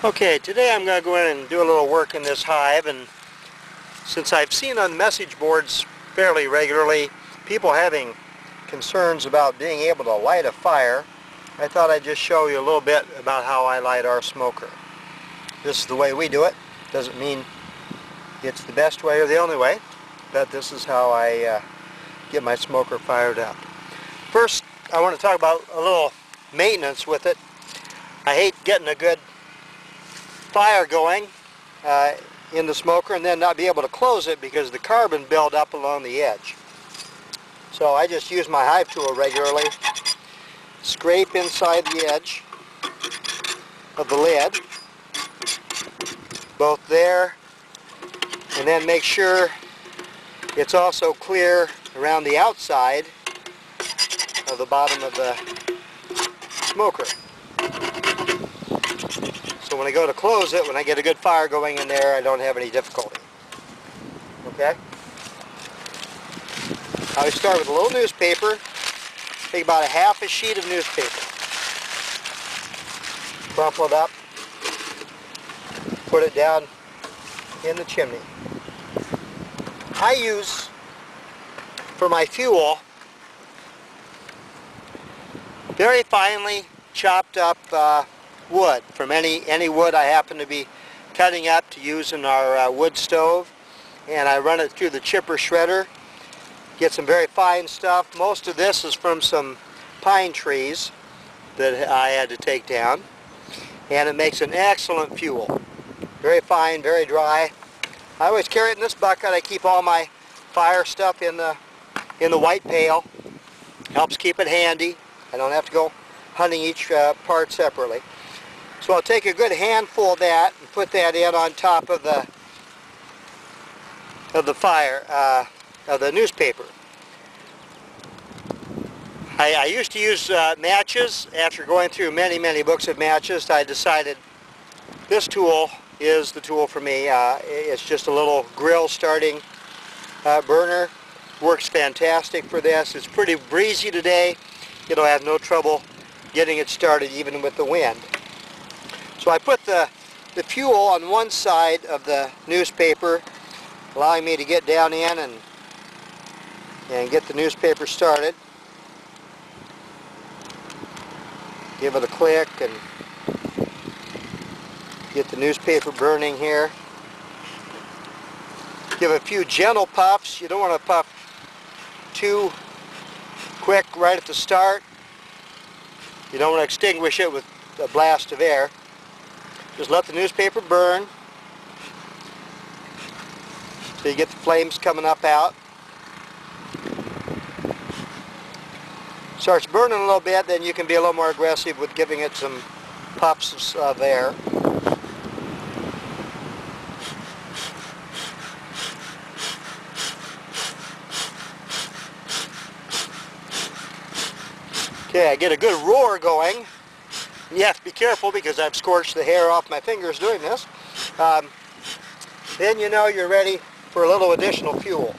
Okay, today I'm going to go in and do a little work in this hive, and since I've seen on message boards fairly regularly people having concerns about being able to light a fire, I thought I'd just show you a little bit about how I light our smoker. This is the way we do it. Doesn't mean it's the best way or the only way, but this is how I get my smoker fired up. First, I want to talk about a little maintenance with it. I hate getting a good fire going in the smoker and then not be able to close it because the carbon build up along the edge. So I just use my hive tool regularly, scrape inside the edge of the lid, both there, and then make sure it's also clear around the outside of the bottom of the smoker. So when I go to close it, when I get a good fire going in there, I don't have any difficulty. Okay? I always start with a little newspaper. Take about a half a sheet of newspaper. Crumple it up. Put it down in the chimney. I use, for my fuel, very finely chopped up wood from any wood I happen to be cutting up to use in our wood stove, and I run it through the chipper shredder, get some very fine stuff. Most of this is from some pine trees that I had to take down, and it makes an excellent fuel. Very fine, very dry. I always carry it in this bucket. I keep all my fire stuff in the white pail. Helps keep it handy. I don't have to go hunting each part separately. So I'll take a good handful of that and put that in on top of the fire, of the newspaper. I used to use matches. After going through many books of matches, I decided this tool is the tool for me. It's just a little grill starting burner. Works fantastic for this. It's pretty breezy today. It'll have no trouble getting it started even with the wind. So I put the fuel on one side of the newspaper, allowing me to get down in and get the newspaper started. Give it a click and get the newspaper burning here. Give a few gentle puffs. You don't want to puff too quick right at the start. You don't want to extinguish it with a blast of air. Just let the newspaper burn so you get the flames coming up out. Starts burning a little bit, then you can be a little more aggressive with giving it some puffs of air. Okay, I get a good roar going. You have to be careful because I've scorched the hair off my fingers doing this. Then you know you're ready for a little additional fuel.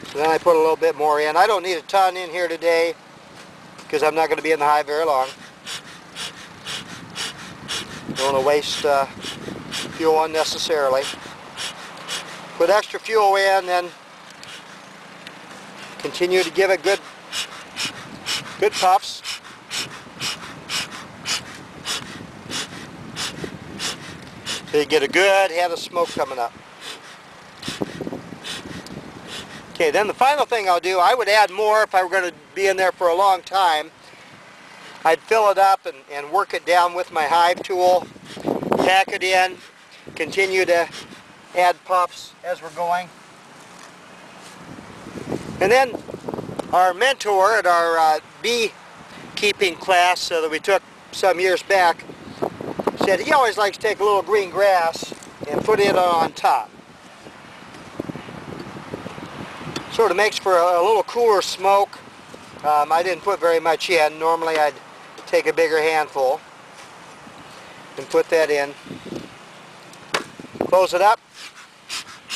So then I put a little bit more in. I don't need a ton in here today because I'm not going to be in the hive very long. Don't want to waste fuel unnecessarily. Put extra fuel in, then continue to give it good puffs. So you get a good head of smoke coming up. Okay, then the final thing I'll do, I would add more if I were going to be in there for a long time. I'd fill it up and work it down with my hive tool, pack it in, continue to add puffs as we're going. And then our mentor at our beekeeping class that we took some years back said he always likes to take a little green grass and put it on top. Sort of makes for a little cooler smoke. I didn't put very much in. Normally I'd take a bigger handful and put that in. Close it up,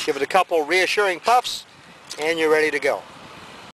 give it a couple reassuring puffs, and you're ready to go.